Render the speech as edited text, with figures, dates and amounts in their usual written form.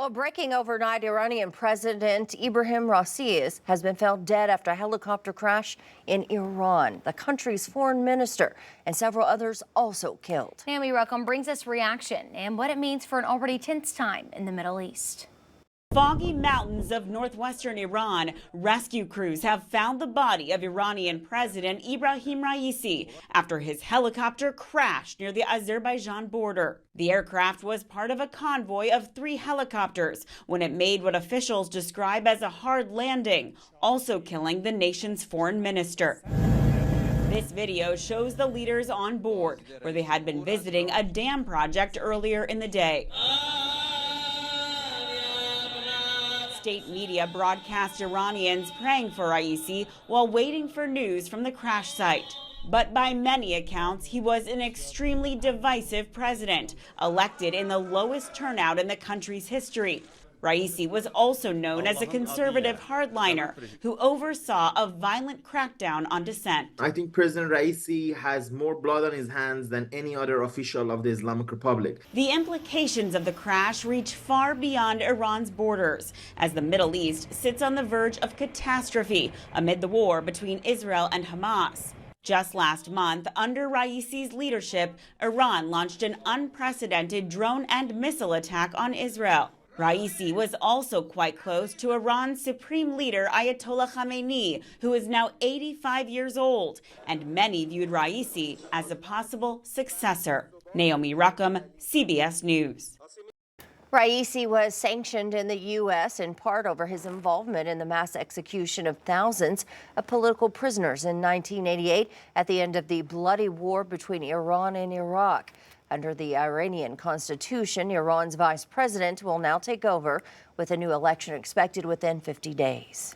Well, breaking overnight, Iranian President Ibrahim Raisi has been found dead after a helicopter crash in Iran. The country's foreign minister and several others also killed. Naomi Ruckham brings us reaction and what it means for an already tense time in the Middle East. Foggy mountains of northwestern Iran, rescue crews have found the body of Iranian President Ibrahim Raisi after his helicopter crashed near the Azerbaijan border. The aircraft was part of a convoy of 3 helicopters when it made what officials describe as a hard landing, also killing the nation's foreign minister. This video shows the leaders on board, where they had been visiting a dam project earlier in the day. State media broadcast Iranians praying for Raisi while waiting for news from the crash site. But by many accounts, he was an extremely divisive president, elected in the lowest turnout in the country's history. Raisi was also known as a conservative hardliner who oversaw a violent crackdown on dissent. I think President Raisi has more blood on his hands than any other official of the Islamic Republic. The implications of the crash reach far beyond Iran's borders, as the Middle East sits on the verge of catastrophe amid the war between Israel and Hamas. Just last month, under Raisi's leadership, Iran launched an unprecedented drone and missile attack on Israel. Raisi was also quite close to Iran's supreme leader Ayatollah Khamenei, who is now 85 years old, and many viewed Raisi as a possible successor. Naomi Ruckham, CBS News. Raisi was sanctioned in the U.S. in part over his involvement in the mass execution of thousands of political prisoners in 1988 at the end of the bloody war between Iran and Iraq. Under the Iranian constitution, Iran's vice president will now take over with a new election expected within 50 days.